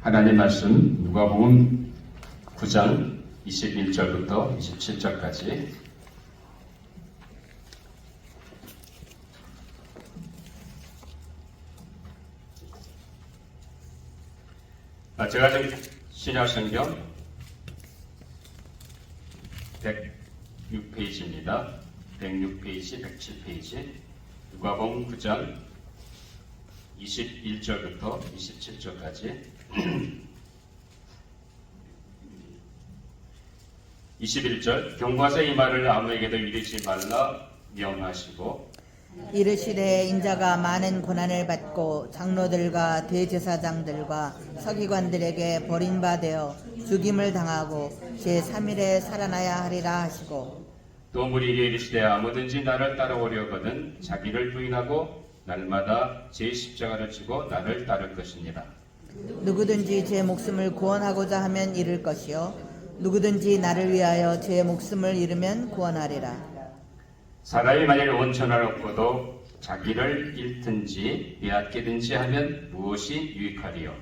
하나님 말씀 누가복음 9장 21절부터 27절까지 제가 지금 신약성경 106페이지입니다. 106페이지, 107페이지 누가복음 9장 21절부터 27절까지 21절 경과서 이 말을 아무에게도 이르지 말라 명하시고 이르시되 인자가 많은 고난을 받고 장로들과 대제사장들과 서기관들에게 버림받아 죽임을 당하고 제3일에 살아나야 하리라 하시고 또 무리에게 이르시되 아무든지 나를 따라오려거든 자기를 부인하고 날마다 제 십자가를 지고 나를 따를 것이니라. 누구든지 제 목숨을 구원하고자 하면 잃을 것이요 누구든지 나를 위하여 제 목숨을 잃으면 구원하리라. 사람이 만일 온천을 얻고도 자기를 잃든지 빼앗기든지 하면 무엇이 유익하리요?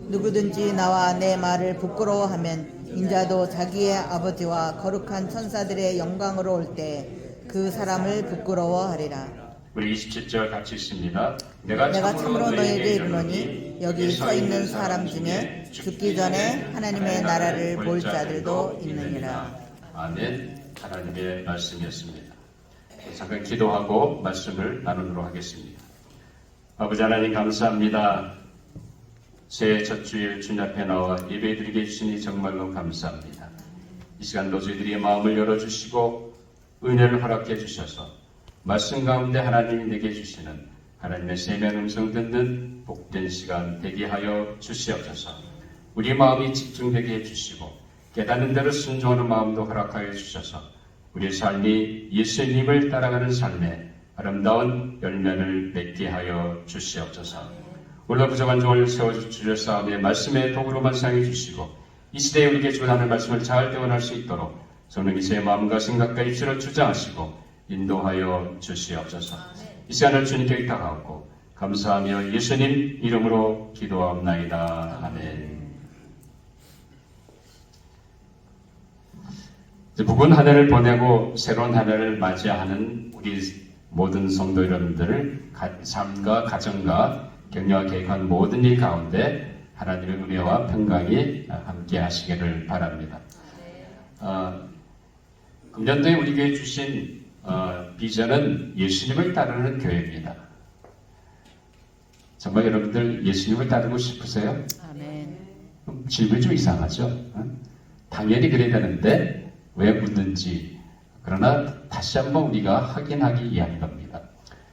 누구든지 나와 내 말을 부끄러워하면 인자도 자기의 아버지와 거룩한 천사들의 영광으로 올 때 그 사람을 부끄러워하리라. 우리 27절 같이 있습니다. 내가 참으로 너에게 이르노니 여기 서 있는 사람 중에 죽기 전에 하나님의 나라를 볼 자들도 있느니라. 아멘. 하나님의 말씀이었습니다. 잠깐 기도하고 말씀을 나누도록 하겠습니다. 아버지 하나님 감사합니다. 새 첫 주일 주님 앞에 나와 예배드리게 해주시니 정말로 감사합니다. 이 시간도 저희들의 마음을 열어주시고 은혜를 허락해 주셔서 말씀 가운데 하나님이 내게 주시는 하나님의 세미한 음성 듣는 복된 시간 되게 하여 주시옵소서. 우리 마음이 집중되게 해주시고 깨닫는 대로 순종하는 마음도 허락하여 주셔서 우리의 삶이 예수님을 따라가는 삶에 아름다운 열매를 맺게 하여 주시옵소서. 오늘 부족한 종을 세워주셨사오며 말씀의 도구로만 사용해 주시고 이 시대에 우리에게 주는 하나님의 말씀을 잘 대원할 수 있도록 저는 이제 마음과 생각과 입술을 주장하시고 인도하여 주시옵소서. 이 시간을 주님께 의탁하고 감사하며 예수님 이름으로 기도하옵나이다. 아멘. 묵은 한 해를 보내고 새로운 한 해를 맞이하는 우리 모든 성도 여러분들을 삶과 가정과 격려와 계획한 모든 일 가운데 하나님의 은혜와 평강이 함께 하시기를 바랍니다. 금년도에 우리 교회 주신 비전은 예수님을 따르는 교회입니다. 정말 여러분들 예수님을 따르고 싶으세요? 아멘. 질문이 좀 이상하죠? 당연히 그래야 되는데 왜 묻는지. 그러나 다시 한번 우리가 확인하기 위한 겁니다.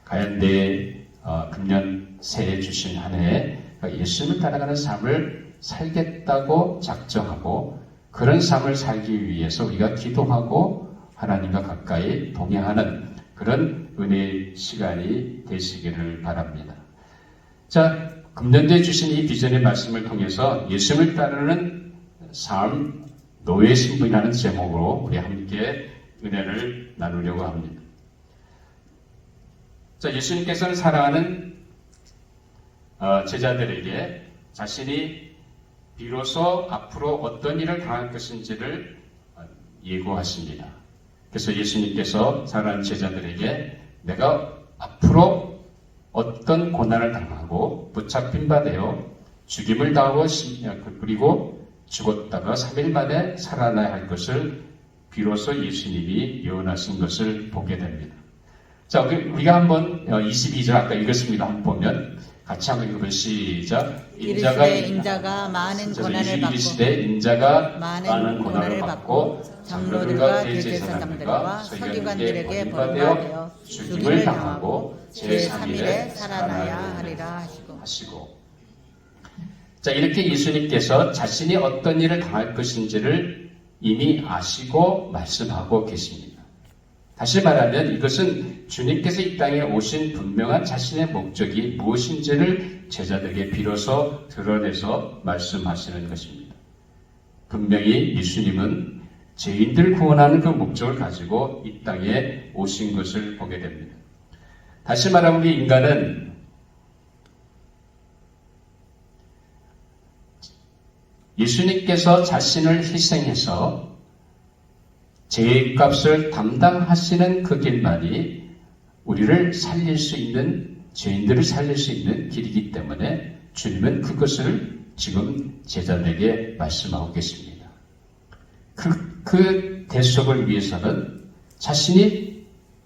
과연 내 금년 새해 주신 한 해에 예수님을 따라가는 삶을 살겠다고 작정하고 그런 삶을 살기 위해서 우리가 기도하고 하나님과 가까이 동행하는 그런 은혜의 시간이 되시기를 바랍니다. 자, 금년도에 주신 이 비전의 말씀을 통해서 예수님을 따르는 삶, 노예 신분이라는 제목으로 우리 함께 은혜를 나누려고 합니다. 자, 예수님께서는 사랑하는 제자들에게 자신이 비로소 앞으로 어떤 일을 당할 것인지를 예고하십니다. 그래서 예수님께서 사랑하는 제자들에게 내가 앞으로 어떤 고난을 당하고 붙잡힌 바 되어 죽임을 당하고 그리고 죽었다가 3일 만에 살아나야 할 것을 비로소 예수님이 예언하신 것을 보게 됩니다. 자, 우리가 한번 22절 아까 읽었습니다. 한번 보면 같이 한번 읽어보면 시작. 인자가 많은 고난을 받고 인자가 많은 고난을 받고 장로들과 대제사장들과 서기관들에게 버림받아 죽임을 당하고 제3일에 살아나야 하리라 하시고. 자, 이렇게 예수님께서 자신이 어떤 일을 당할 것인지를 이미 아시고 말씀하고 계십니다. 다시 말하면 이것은 주님께서 이 땅에 오신 분명한 자신의 목적이 무엇인지를 제자들에게 비로소 드러내서 말씀하시는 것입니다. 분명히 예수님은 죄인들을 구원하는 그 목적을 가지고 이 땅에 오신 것을 보게 됩니다. 다시 말하면 우리 인간은 예수님께서 자신을 희생해서 죄값을 담당하시는 그 길만이 우리를 살릴 수 있는, 죄인들을 살릴 수 있는 길이기 때문에 주님은 그것을 지금 제자들에게 말씀하고 계십니다. 그 대속을 위해서는 자신이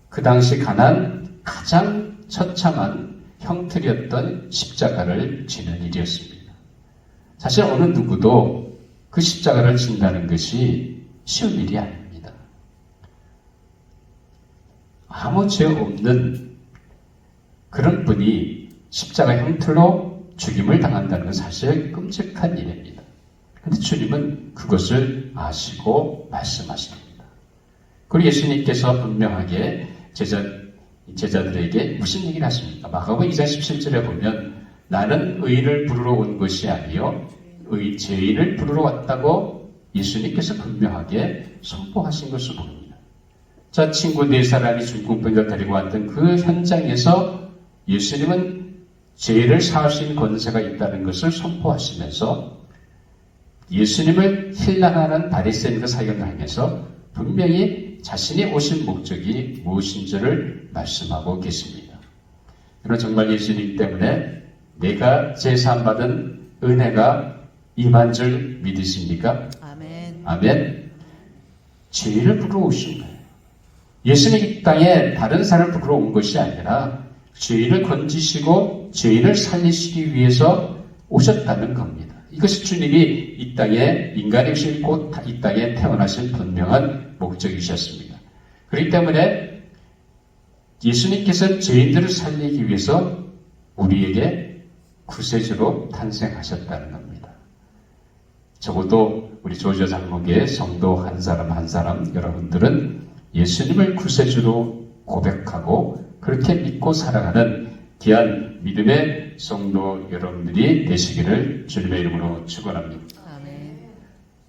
그 당시 가난 가장 처참한 형틀이었던 십자가를 지는 일이었습니다. 사실 어느 누구도 그 십자가를 진다는 것이 쉬운 일이 아닙니다. 아무 죄 없는 그런 분이 십자가 형틀로 죽임을 당한다는 건 사실 끔찍한 일입니다. 그런데 주님은 그것을 아시고 말씀하십니다. 그리고 예수님께서 분명하게 제자들에게 무슨 얘기를 하십니까? 마가복음 2장 17절에 보면 나는 의인을 부르러 온 것이 아니요 죄인을 부르러 왔다고 예수님께서 분명하게 선포하신 것을 봅니다. 자, 친구 네 사람이 중풍병자 데리고 왔던 그 현장에서 예수님은 죄를 사할 수 있는 권세가 있다는 것을 선포하시면서 예수님을 힐난하는 바리새인과 사역을 하면서 분명히 자신이 오신 목적이 무엇인지를 말씀하고 계십니다. 그러나 정말 예수님 때문에 내가 제사함받은 은혜가 임한 줄 믿으십니까? 아멘. 아멘. 죄를 부르러 오신 거예요. 예수님 이 땅에 다른 사람을 부르러 온 것이 아니라 죄인을 건지시고 죄인을 살리시기 위해서 오셨다는 겁니다. 이것이 주님이 이 땅에 인간이 오신 곧 이 땅에 태어나신 분명한 목적이셨습니다. 그렇기 때문에 예수님께서는 죄인들을 살리기 위해서 우리에게 구세주로 탄생하셨다는 겁니다. 적어도 우리 조지아 장로교의 성도 한 사람 한 사람 여러분들은 예수님을 구세주로 고백하고 그렇게 믿고 살아가는 귀한 믿음의 성도 여러분들이 되시기를 주님의 이름으로 축원합니다. 아멘.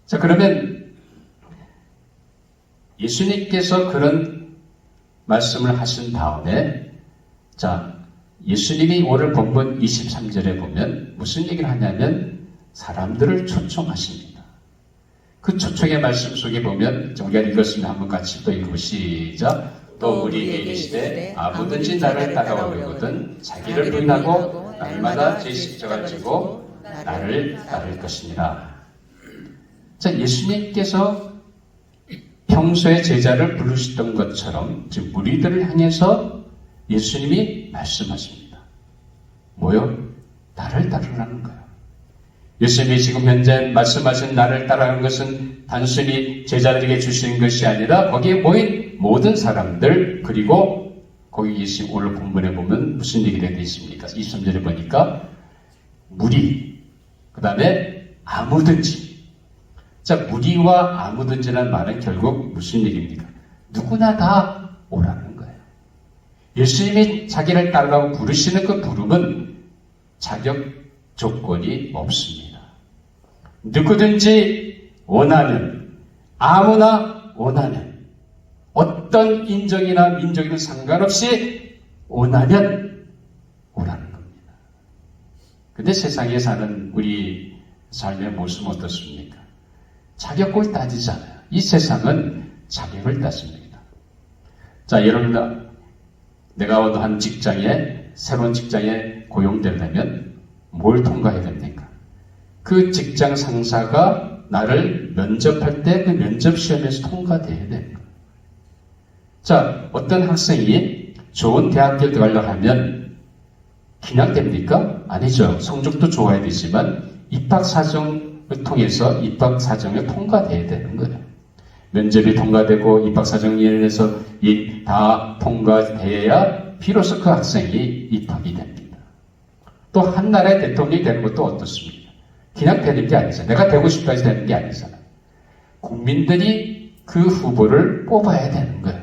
자, 그러면 예수님께서 그런 말씀을 하신 다음에 자, 예수님이 오늘 본문 23절에 보면 무슨 얘기를 하냐면 사람들을 초청하십니다. 그 초청의 말씀 속에 보면 우리가 읽었으면 한번 같이 또 읽으시죠. 또 우리에게 이르시되 아무든지 나를 따라오려거든 자기를 부인하고 날마다 제 십자가를 지고 나를 따를 것이니라. 자, 예수님께서 평소에 제자를 부르시던 것처럼 지금 무리들을 향해서 예수님이 말씀하십니다. 뭐요? 나를 따르라는 거예요. 예수님이 지금 현재 말씀하신 나를 따르는 것은 단순히 제자들에게 주시는 것이 아니라 거기에 모인 모든 사람들, 그리고 거기 예수님 오늘 본문에 보면 무슨 얘기가 되어 있습니까? 23절에 보니까 무리, 그 다음에 아무든지. 자, 무리와 아무든지라는 말은 결국 무슨 얘기입니까? 누구나 다 오라는 거예요. 예수님이 자기를 따르라고 부르시는 그 부름은 자격 조건이 없습니다. 누구든지 원하면, 아무나 원하면, 어떤 인종이나 민족이든 상관없이 원하면 오라는 겁니다. 근데 세상에 사는 우리 삶의 모습은 어떻습니까? 자격을 따지잖아요. 이 세상은 자격을 따집니다. 자, 여러분, 내가 어느 한 직장에, 새로운 직장에 고용되려면 뭘 통과해야 됩니까? 그 직장 상사가 나를 면접할 때 그 면접 시험에서 통과돼야 됩니다. 자, 어떤 학생이 좋은 대학교에 들어가려고 하면 그냥 됩니까? 아니죠. 성적도 좋아야 되지만 입학사정을 통해서 입학사정을 통과돼야 되는 거예요. 면접이 통과되고 입학사정에 인해서 다 통과돼야 비로소 그 학생이 입학이 됩니다. 또 한 나라의 대통령이 되는 것도 어떻습니까? 그냥 되는 게 아니잖아요. 내가 되고 싶다 해서 되는 게 아니잖아요. 국민들이 그 후보를 뽑아야 되는 거예요.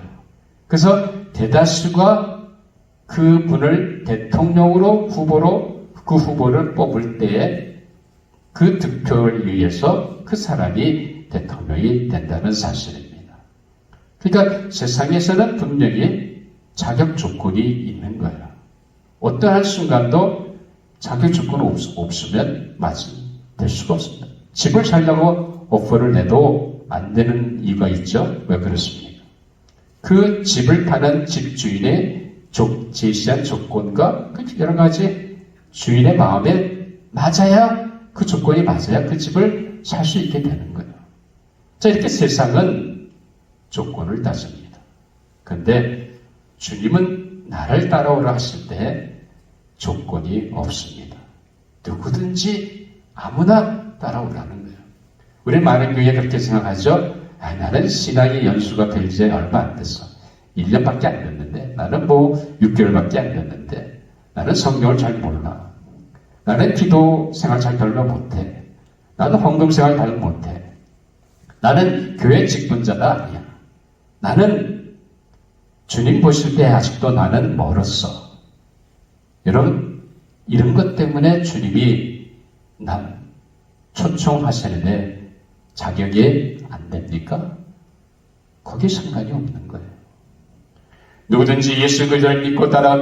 그래서 대다수가 그 분을 대통령으로 후보로 그 후보를 뽑을 때에 그 득표를 위해서 그 사람이 대통령이 된다는 사실입니다. 그러니까 세상에서는 분명히 자격 조건이 있는 거예요. 어떠한 순간도 자격 조건이 없으면 될 수가 없습니다. 집을 살려고 오퍼를 내도 안 되는 이유가 있죠. 왜 그렇습니까? 그 집을 파는 집주인의 제시한 조건과 그 여러 가지 주인의 마음에 맞아야, 그 조건이 맞아야 그 집을 살 수 있게 되는 거예요. 자, 이렇게 세상은 조건을 따집니다. 그런데 주님은 나를 따라오라 하실 때 조건이 없습니다. 누구든지 아무나 따라오라는 거예요. 우리 많은 교회에 그렇게 생각하죠. 나는 신앙의 연수가 될 지 얼마 안 됐어. 1년밖에 안 됐는데, 나는 6개월밖에 안 됐는데, 나는 성경을 잘 몰라. 나는 기도 생활 잘 별로 못해. 나는 헌금 생활 잘 못해. 나는 교회 직분자가 아니야. 나는 주님 보실 때 아직도 나는 멀었어. 여러분, 이런 것 때문에 주님이 난 초청하시는데 자격이 안 됩니까? 거기에 상관이 없는 거예요. 누구든지 예수 그리스도를 믿고 따라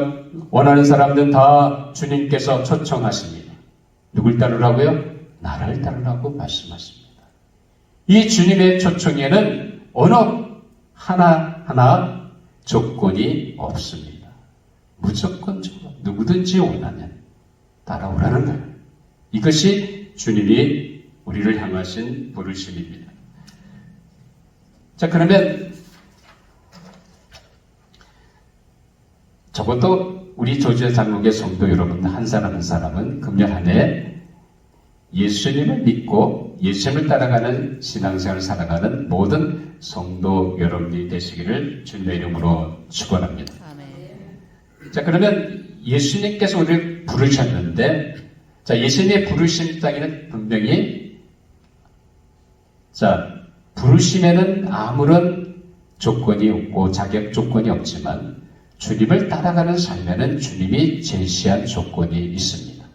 원하는 사람들은 다 주님께서 초청하십니다. 누굴 따르라고요? 나를 따르라고 말씀하십니다. 이 주님의 초청에는 어느 하나하나 조건이 없습니다. 무조건적으로 누구든지 원하면 따라오라는 거예요. 이것이 주님이 우리를 향하신 부르심입니다. 자, 그러면 적어도 우리 조지아 장로교 성도 여러분 한 사람 한 사람은 금년 한 해 예수님을 믿고 예수님을 따라가는 신앙생활을 살아가는 모든 성도 여러분이 되시기를 주님의 이름으로 축원합니다. 자, 그러면 예수님께서 우리를 부르셨는데, 자, 예수님의 부르심 따기는 분명히, 자, 부르심에는 아무런 조건이 없고 자격 조건이 없지만 주님을 따라가는 삶에는 주님이 제시한 조건이 있습니다.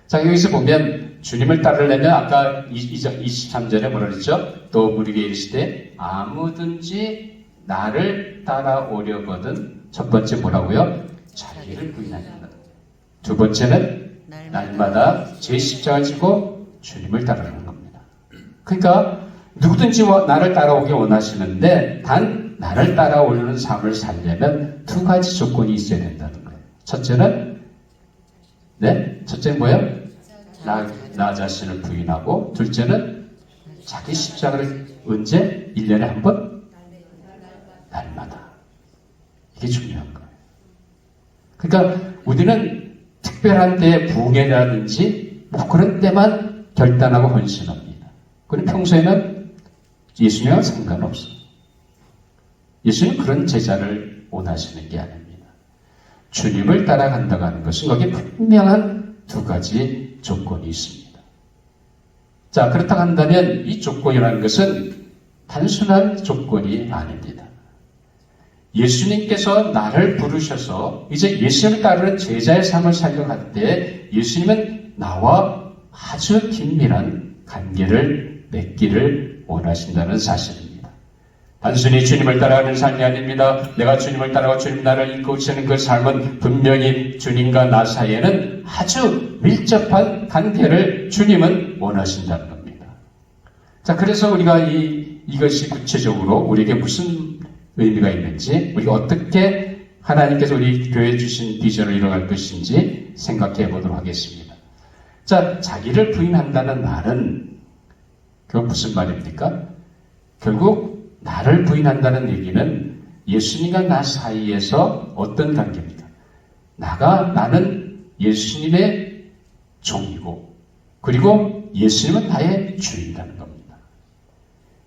자, 여기서 보면 주님을 따르려면 아까 23절에 뭐라 그랬죠? 또 우리에게 이르시되 아무든지 나를 따라오려거든. 첫 번째 뭐라고요? 자기를 부인한다. 두 번째는 날마다 제 십자가 지고 주님을 따르는 겁니다. 그러니까 누구든지 나를 따라오기 원하시는데 단 나를 따라오려는 삶을 살려면 두 가지 조건이 있어야 된다는 거예요. 첫째는 첫째는 뭐예요? 나 자신을 부인하고, 둘째는 자기 십자가를 언제? 1년에 한 번? 날마다. 이게 중요한 거예요. 그러니까 우리는 특별한 때에 부흥회라든지 그런 때만 결단하고 헌신합니다. 그리고 평소에는 예수님과 상관없어요. 예수님은 그런 제자를 원하시는 게 아닙니다. 주님을 따라간다고 하는 것은 거기에 분명한 두 가지 조건이 있습니다. 자, 그렇다고 한다면 이 조건이라는 것은 단순한 조건이 아닙니다. 예수님께서 나를 부르셔서 이제 예수님을 따르는 제자의 삶을 살려갈 때 예수님은 나와 아주 긴밀한 관계를 맺기를 원하신다는 사실입니다. 단순히 주님을 따라가는 삶이 아닙니다. 내가 주님을 따라가 주님 나를 이끄시는 그 삶은 분명히 주님과 나 사이에는 아주 밀접한 관계를 주님은 원하신다는 겁니다. 자, 그래서 우리가 이것이 구체적으로 우리에게 무슨 의미가 있는지, 우리가 어떻게 하나님께서 우리 교회에 주신 비전을 이뤄갈 것인지 생각해 보도록 하겠습니다. 자, 자기를 부인한다는 말은 그건 무슨 말입니까? 결국 나를 부인한다는 얘기는 예수님과 나 사이에서 어떤 관계입니까? 나는 예수님의 종이고, 그리고 예수님은 나의 주인이라는 겁니다.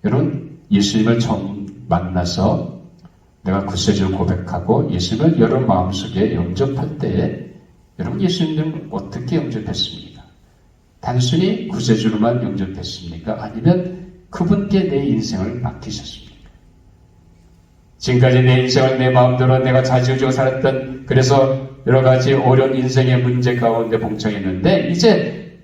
여러분, 예수님을 처음 만나서 내가 구세주를 고백하고 예수님을 여러분 마음속에 영접할 때에 여러분 예수님은 어떻게 영접했습니까? 단순히 구세주로만 영접했습니까? 아니면 그분께 내 인생을 맡기셨습니까? 지금까지 내 인생을 내 마음대로 내가 자지우지고 살았던, 그래서 여러 가지 어려운 인생의 문제 가운데 봉착했는데 이제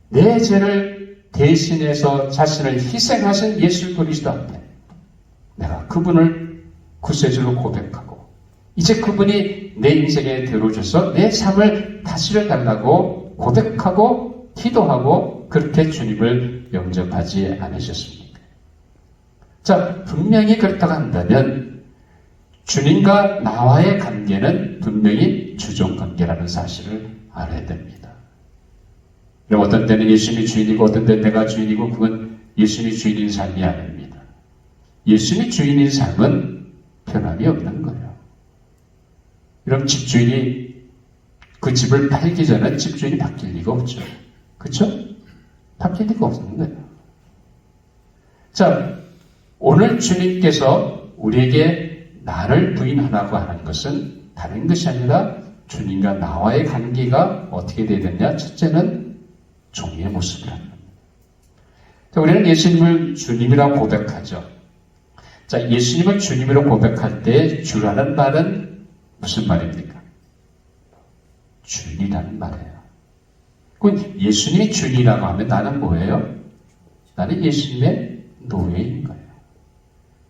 내 죄를 대신해서 자신을 희생하신 예수 그리스도 앞에 내가 그분을 구세주로 고백하고 이제 그분이 내 인생에 들어오셔서 내 삶을 다스려 달라고 고백하고 기도하고 그렇게 주님을 영접하지 않으셨습니까? 자, 분명히 그렇다고 한다면 주님과 나와의 관계는 분명히 주종 관계라는 사실을 알아야 됩니다. 그럼 어떤 때는 예수님이 주인이고 어떤 때는 내가 주인이고 그건 예수님이 주인인 삶이 아닙니다. 예수님이 주인인 삶은 변함이 없는 거예요. 그럼 집주인이 그 집을 팔기 전에 집주인이 바뀔 리가 없죠. 그렇죠? 바뀔 리가 없는 거예요. 자, 오늘 주님께서 우리에게 나를 부인하라고 하는 것은 다른 것이 아니라 주님과 나와의 관계가 어떻게 되어야 되냐? 첫째는 종의 모습이라는 겁니다. 자, 우리는 예수님을 주님이라고 고백하죠. 자, 예수님을 주님이라고 고백할 때 주라는 말은 무슨 말입니까? 주인이라는 말이에요. 그럼 예수님이 주인이라고 하면 나는 뭐예요? 나는 예수님의 노예인 거예요.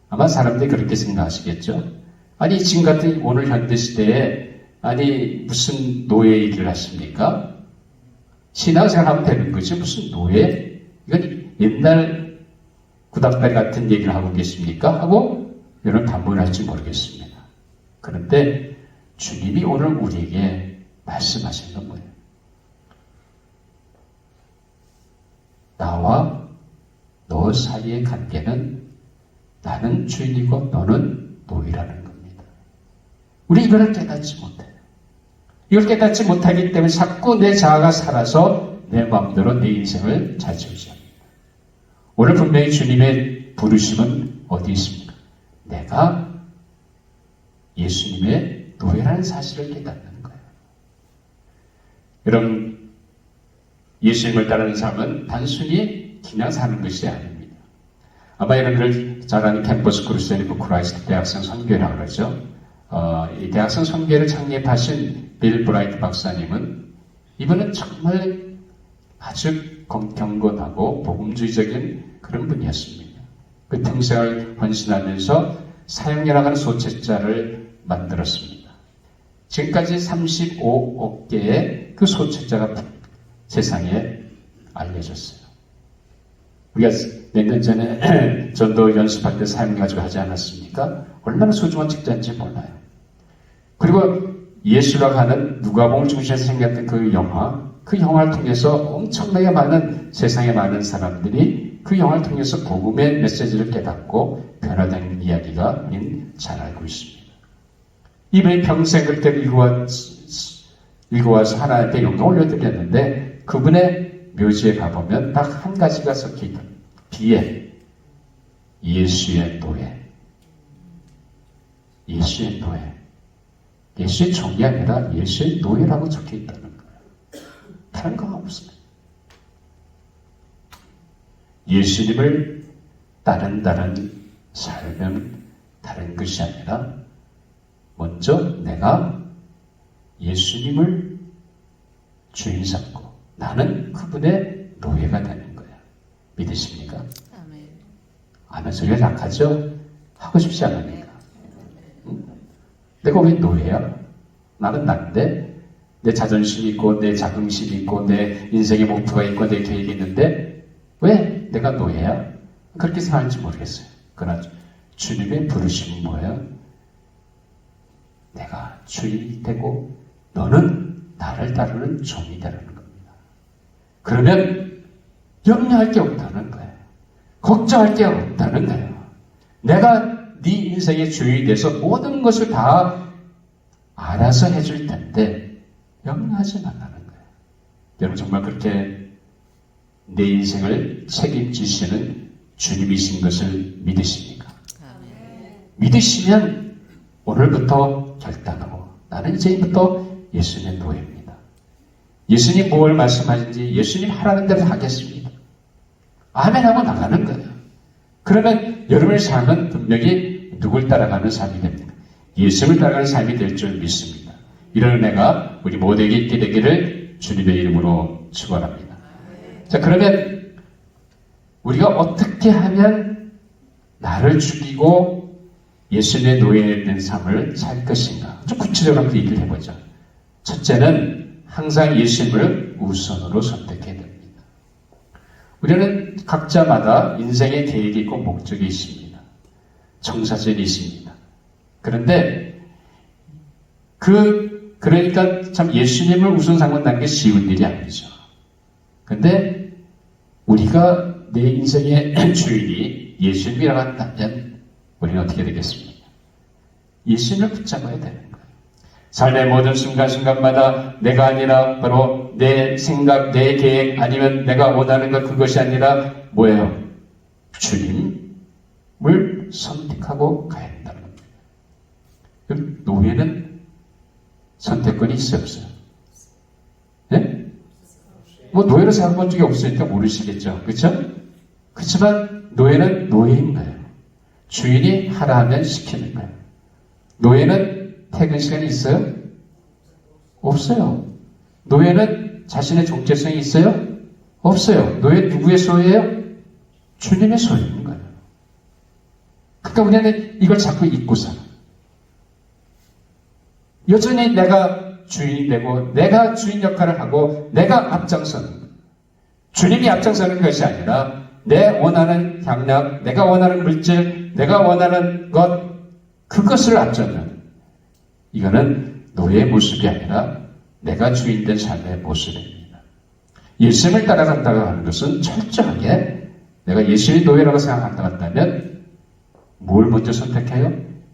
아마 사람들이 그렇게 생각하시겠죠? 아니, 지금 같은 오늘 현대시대에 아니 무슨 노예 얘기를 하십니까? 신앙생활하면 되는 거지 무슨 노예? 이건 옛날 구닥다리 같은 얘기를 하고 계십니까? 하고 여러분 반문할지 모르겠습니다. 그런데 주님이 오늘 우리에게 말씀하신 건 뭐예요? 나와 너 사이의 관계는 나는 주인이고 너는 노예라는 겁니다. 우리 이걸 깨닫지 못해요. 이걸 깨닫지 못하기 때문에 자꾸 내 자아가 살아서 내 마음대로 내 인생을 잘 지으십니다. 오늘 분명히 주님의 부르심은 어디 있습니까? 내가 예수님의 노예라는 사실을 깨닫는 거예요. 여러분, 예수님을 따르는 삶은 단순히 그냥 사는 것이 아닙니다. 아마 여러분들 잘 아는 캠퍼스 크루세이드 포 크라이스트 대학생 선교회라고 그러죠. 이 대학생 선교회를 창립하신 빌 브라이트 박사님은 이분은 정말 아주 경건하고 복음주의적인 그런 분이었습니다. 그 평생을 헌신하면서 사형이라고 하는 소책자를 만들었습니다. 지금까지 35억 개의 그 소책자가 세상에 알려졌어요. 우리가 몇 년 전에 전도 연습할 때 사용해가지고 하지 않았습니까? 얼마나 소중한 책자인지 몰라요. 그리고 예수라고 하는 누가복음 중심에서 생겼던 그 영화를 통해서 엄청나게 많은 세상에 많은 사람들이 그 영화를 통해서 복음의 메시지를 깨닫고 변화된 이야기가 우리는 잘 알고 있습니다. 이분이 평생 그때 읽어와서 하나님께 영광 올려드렸는데 그분의 묘지에 가보면 딱 한 가지가 섞여있다. 뒤에 예수의 노예. 예수의 노예. 예수의 종이 아니라 예수의 노예라고 적혀있다는 거예요. 다른 거 없습니다. 예수님을 따른다는 삶은 다른 것이 아니라 먼저 내가 예수님을 주인 삼고 나는 그분의 노예가 되는 거야. 믿으십니까? 아멘. 아멘 소리가 약하죠? 하고 싶지 않으니까. 응? 내가 왜 노예야? 나는 난데 내 자존심이 있고 내 자긍심이 있고 내 인생의 목표가 있고 내 계획이 있는데 왜 내가 노예야? 그렇게 생각할지 모르겠어요. 그러나 주님의 부르심은 뭐예요? 내가 주인이 되고 너는 나를 따르는 종이 되라는 겁니다. 그러면 염려할 게 없다는 거예요. 걱정할 게 없다는 거예요. 내가 네 인생의 주인이 돼서 모든 것을 다 알아서 해줄 텐데 염려하지 말라는 거예요. 여러분 정말 그렇게 내 인생을 책임지시는 주님이신 것을 믿으십니까? 믿으시면 오늘부터 결단하고 나는 이제부터 예수님의 노예입니다. 예수님 뭘 말씀하신지 예수님 하라는 대로 하겠습니다. 아멘 하고 나가는 거예요. 그러면 여러분의 삶은 분명히 누굴 따라가는 삶이 됩니다. 예수님을 따라가는 삶이 될 줄 믿습니다. 이런 은혜가 우리 모두에게 있게 되기를 주님의 이름으로 축원합니다. 자, 그러면 우리가 어떻게 하면 나를 죽이고 예수님의 노예된 삶을 살 것인가? 좀 구체적으로 한번 얘기를 해보죠. 첫째는 항상 예수님을 우선으로 선택해야 됩니다. 우리는 각자마다 인생의 계획이 있고 목적이 있습니다. 청사진이 있습니다. 그런데 그러니까 참 예수님을 우선 상관하는 게 쉬운 일이 아니죠. 근데 우리가 내 인생의 주인이 예수님이라고 한다면 우리는 어떻게 되겠습니까? 예수님을 붙잡아야 되는 거예요. 삶의 모든 순간순간마다 내가 아니라 바로 내 생각, 내 계획 아니면 내가 원하는 것 그것이 아니라 뭐예요? 주님을 선택하고 가야 한다는 겁니다. 그럼 노예는 선택권이 있어요, 없어요? 네? 뭐 노예로 생각한 적이 없으니까 모르시겠죠. 그렇죠? 그렇지만 노예는 노예인 거예요. 주인이 하라 하면 시키는 거예요. 노예는 퇴근 시간이 있어요? 없어요. 노예는 자신의 정체성이 있어요? 없어요. 노예는 누구의 소유예요? 주님의 소유인 거예요. 그러니까 우리는 이걸 자꾸 잊고 살아. 여전히 내가 주인이 되고 내가 주인 역할을 하고 내가 앞장서는 거예요. 주님이 앞장서는 것이 아니라 내 원하는 향락, 내가 원하는 물질, 내가 원하는 것 그것을 앞서는 이거는 노예의 모습이 아니라 내가 주인된 삶의 모습입니다. 예수님을 따라간다고 하는 것은 철저하게 내가 예수님이 노예라고 생각한다 한다면 뭘 먼저 선택해요?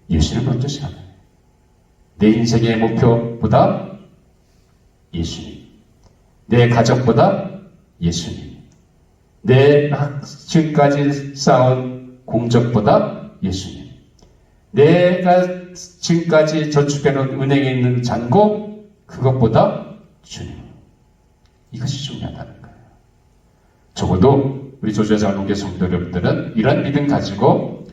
예수를 먼저 생각해요. 내 인생의 목표보다 예수님, 내 가족보다 예수님, 내 지금까지 쌓은 공적보다 예수님, 내가 지금까지 저축해놓은 은행에 있는 잔고 그것보다 주님. 이것이 중요하다는 거예요. 적어도 우리 조제장로교 성도 여러분들은 이런 믿음 가지고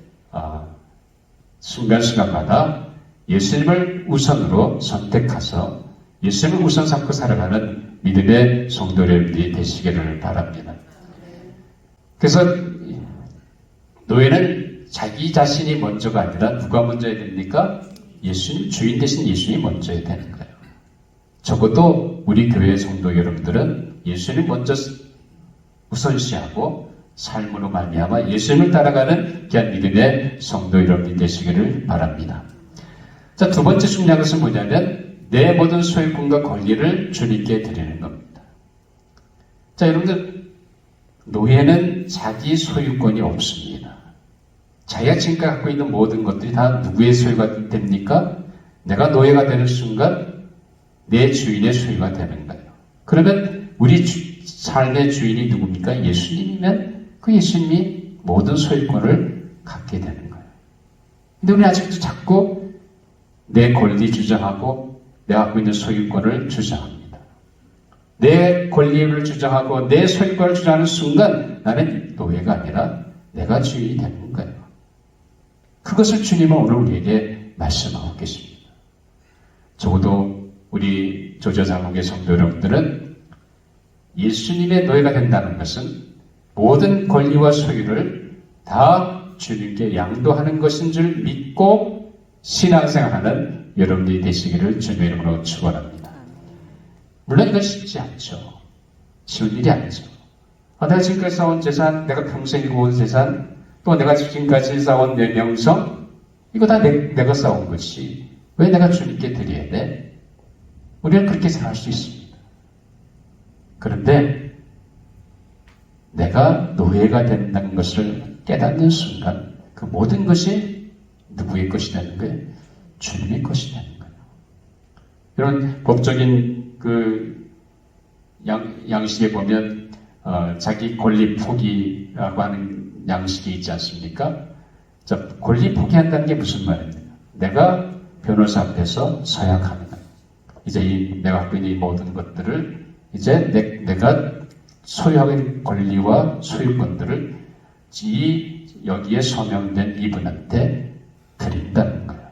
순간순간마다 예수님을 우선으로 선택해서 예수님을 우선 삼고 살아가는 믿음의 성도 여러분들이 되시기를 바랍니다. 그래서 노예는 자기 자신이 먼저가 아니라 누가 먼저야 됩니까? 예수님, 주인 대신 예수님이 먼저야 되는 거예요. 적어도 우리 교회 성도 여러분들은 예수님 먼저 우선시하고 삶으로 말미암아 예수님을 따라가는 귀한 믿음의 성도 여러분이 되시기를 바랍니다. 자, 두 번째 중요한 것은 뭐냐면 내 모든 소유권과 권리를 주님께 드리는 겁니다. 자, 여러분들 노예는 자기 소유권이 없습니다. 자기가 지금까지 갖고 있는 모든 것들이 다 누구의 소유가 됩니까? 내가 노예가 되는 순간 내 주인의 소유가 되는 거예요. 그러면 우리 삶의 주인이 누굽니까? 예수님이면 그 예수님이 모든 소유권을 갖게 되는 거예요. 근데 우리 아직도 자꾸 내 권리 주장하고 내가 갖고 있는 소유권을 주장합니다. 내 권리를 주장하고 내 소유권을 주장하는 순간 나는 노예가 아니라 내가 주인이 되는 거예요. 그것을 주님은 오늘 우리에게 말씀하고 계십니다. 적어도 우리 조제사목의 성도 여러분들은 예수님의 노예가 된다는 것은 모든 권리와 소유를 다 주님께 양도하는 것인 줄 믿고 신앙생활하는 여러분들이 되시기를 주님의 이름으로 축원합니다. 물론 이건 쉽지 않죠. 쉬운 일이 아니죠. 내가 지금까지 쌓아온 재산, 내가 평생 일궈온 재산, 또 내가 지금까지 쌓아온 내 명성, 이거 다 내가 쌓아온 것이 왜 내가 주님께 드려야 돼? 우리는 그렇게 생각할 수 있습니다. 그런데 내가 노예가 된다는 것을 깨닫는 순간 그 모든 것이 누구의 것이 되는 거예요? 주님의 것이 되는 거예요. 이런 법적인 그 양식에 보면 자기 권리 포기라고 하는 양식이 있지 않습니까? 자, 권리 포기한다는 게 무슨 말입니까? 내가 변호사 앞에서 서약하는 거예요. 이제 내가 갖고 있는 이 모든 것들을 이제 내가 소유하고 있는 권리와 소유권들을 여기에 서명된 이분한테 드린다는 거예요.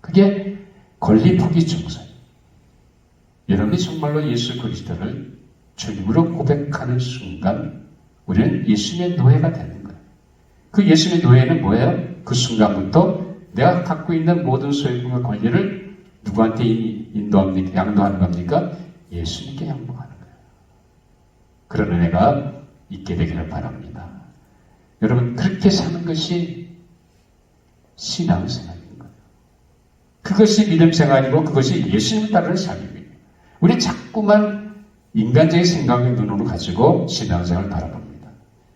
그게 권리 포기 증서예요. 여러분이 정말로 예수 그리스도를 주님으로 고백하는 순간 우리는 예수님의 노예가 되는 거예요. 그 예수님의 노예는 뭐예요? 그 순간부터 내가 갖고 있는 모든 소유권과 권리를 누구한테 양도하는 겁니까? 예수님께 양보하는 거예요. 그런 은혜가 있게 되기를 바랍니다. 여러분, 그렇게 사는 것이 신앙생활인 거예요. 그것이 믿음생활이고 그것이 예수님을 따르는 삶입니다. 우리 자꾸만 인간적인 생각의 눈으로 가지고 신앙생활을 바라봅니다.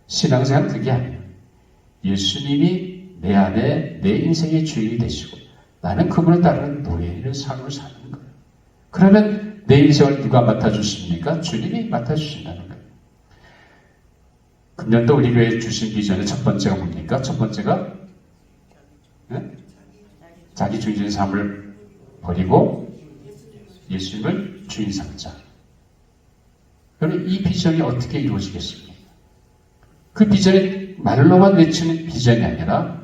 신앙생활은 그게 아니에요. 예수님이 내 안에 내 인생의 주인이 되시고 나는 그분을 따르는 노예의 삶을 사는 거예요. 그러면 내 인생을 누가 맡아주십니까? 주님이 맡아주신다는 거예요. 금년도 우리 교회에 주신 비전의 첫 번째가 뭡니까? 첫 번째가 자기 중심의 삶을 버리고 예수님을 주인 삼자. 그럼 이 비전이 어떻게 이루어지겠습니까? 그 비전이 말로만 외치는 비전이 아니라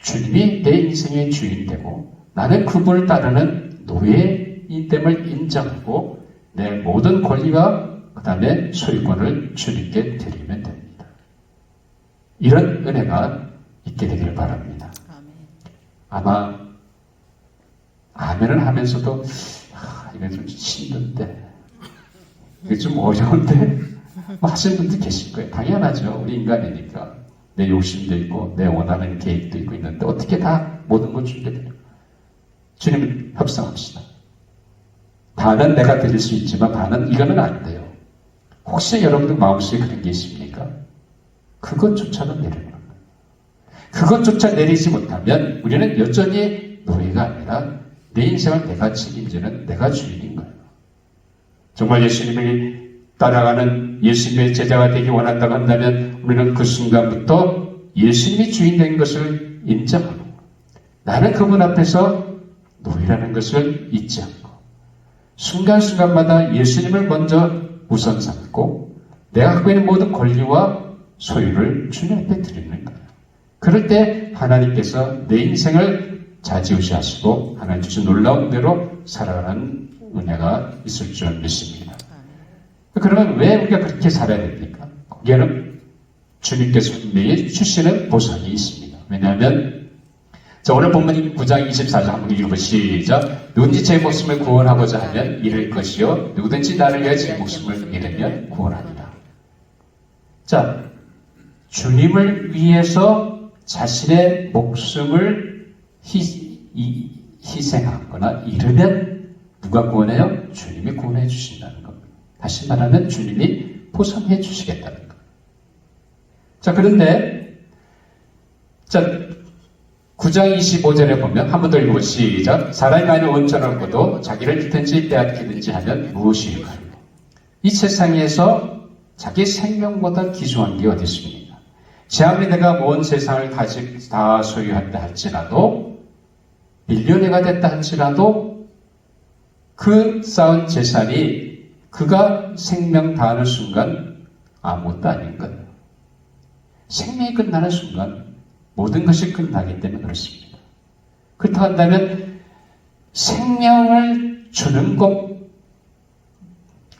주님이 내 인생의 주인이 되고 나는 그분을 따르는 노예인 됨을 인정하고 내 모든 권리와 그 다음에 소유권을 주님께 드리면 됩니다. 이런 은혜가 있게 되기를 바랍니다. 아마 아멘을 하면서도 이건 좀 힘든데 이게 좀 어려운데 하시는 분들 계실 거예요. 당연하죠. 우리 인간이니까 내 욕심도 있고 내 원하는 계획도 있고 있는데 어떻게 다 모든 걸 주게 돼요. 주님 협상합시다. 반은 내가 드릴 수 있지만 반은 이거는 안 돼요. 혹시 여러분들 마음속에 그런 게 있습니까? 그것조차도 내려놓는 거예요. 그것조차 내리지 못하면 우리는 여전히 노예가 아니라 내 인생을 내가 책임지는 내가 주인인 거예요. 정말 예수님을 따라가는 예수님의 제자가 되기 원한다고 한다면 우리는 그 순간부터 예수님이 주인 된 것을 인정하고 나는 그분 앞에서 노예라는 것을 잊지 않고 순간순간마다 예수님을 먼저 우선 삼고 내가 갖고 있는 모든 권리와 소유를 주님 앞에 드리는 거예요. 그럴 때 하나님께서 내 인생을 좌지우지하시고 하나님 주신 놀라운 대로 살아가는 은혜가 있을 줄 믿습니다. 그러면 왜 우리가 그렇게 살아야 됩니까? 거기에는 주님께서 분명히 주시는 보상이 있습니다. 왜냐하면 자, 오늘 본문 9장 24절 한번 읽어보시죠. 누구든지 제 목숨을 구원하고자 하면 잃을 것이요 누구든지 나를 위해 제 목숨을 잃으면 구원하리라. 자, 주님을 위해서 자신의 목숨을 희생하거나 잃으면 누가 구원해요? 주님이 구원해 주신다는 겁니다. 다시 말하면 주님이 보상해 주시겠다는 거예요. 자, 그런데 자 9장 25절에 보면 한 번 더 읽어보시죠. 사람이 만일 온전을 얻고도 자기를 잃든지 빼앗기든지 하면 무엇일까요? 이 세상에서 자기 생명보다 귀중한 게 어디 있습니까? 제 아무리 내가 온 세상을 다 소유한다 할지라도 밀리언어가 됐다 할지라도 그 쌓은 재산이 그가 생명 다하는 순간 아무것도 아닌 거예요. 생명이 끝나는 순간 모든 것이 끝나기 때문에 그렇습니다. 그렇다고 한다면 생명을 주는 것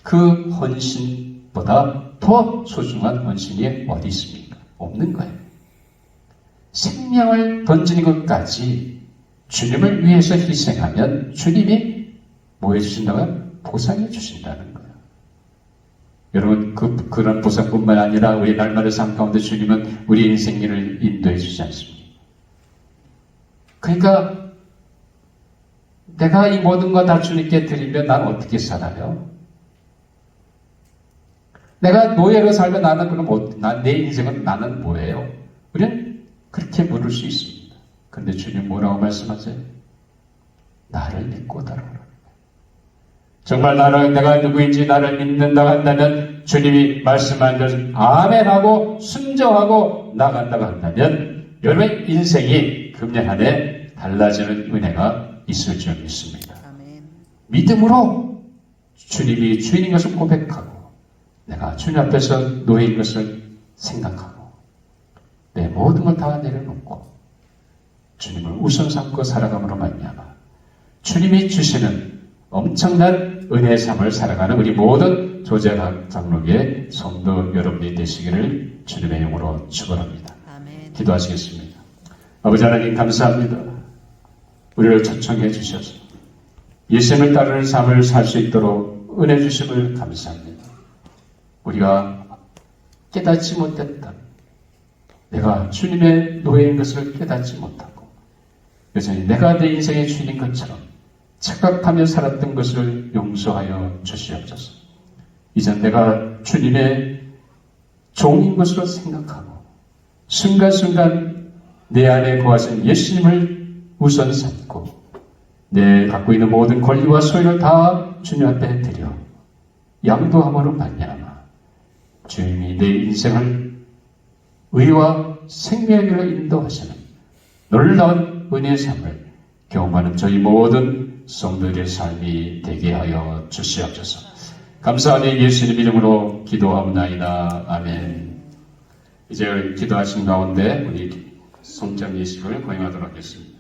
그 헌신보다 더 소중한 헌신이 어디 있습니까? 없는 거예요. 생명을 던지는 것까지 주님을 위해서 희생하면 주님이 뭐 해주신다고요? 보상해 주신다는 거예요. 여러분 그런 보상뿐만 아니라 우리 날마다 삶 가운데 주님은 우리 인생을 인도해 주지 않습니까? 그러니까 내가 이 모든 거 다 주님께 드리면 나는 어떻게 살아요? 내가 노예로 살면 나는 그럼 내 인생은 나는 뭐예요? 우리는 그렇게 물을 수 있습니다. 그런데 주님 뭐라고 말씀하세요? 나를 믿고 따라오라. 정말 내가 누구인지 나를 믿는다고 한다면 주님이 말씀한 것을 아멘하고 순종하고 나간다고 한다면 여러분의 인생이 금년 한 해 달라지는 은혜가 있을 줄 믿습니다. 아멘. 믿음으로 주님이 주인인 것을 고백하고 내가 주님 앞에서 노예인 것을 생각하고 내 모든 걸 다 내려놓고 주님을 우선 삼고 살아감으로 말미암아 주님이 주시는 엄청난 은혜의 삶을 살아가는 우리 모든 조제각 장로교의 성도 여러분이 되시기를 주님의 이름으로 축원합니다. 기도하시겠습니다. 아버지 하나님 감사합니다. 우리를 초청해 주셔서 예수님을 따르는 삶을 살 수 있도록 은혜 주심을 감사합니다. 우리가 깨닫지 못했다. 내가 주님의 노예인 것을 깨닫지 못하고 여전히 내가 내 인생의 주인인 것처럼 착각하며 살았던 것을 용서하여 주시옵소서. 이젠 내가 주님의 종인 것으로 생각하고 순간순간 내 안에 거하신 예수님을 우선 삼고 내 갖고 있는 모든 권리와 소유를 다 주님 앞에 드려 양도함으로 말미암아 주님이 내 인생을 의와 생명의 길로 인도하시는 놀라운 은혜의 삶을 경험하는 저희 모든 성도들의 삶이 되게 하여 주시옵소서. 감사하니 예수님 이름으로 기도하옵나이다. 아멘. 이제 기도하신 가운데 우리 성장 예식을 거행하도록 하겠습니다.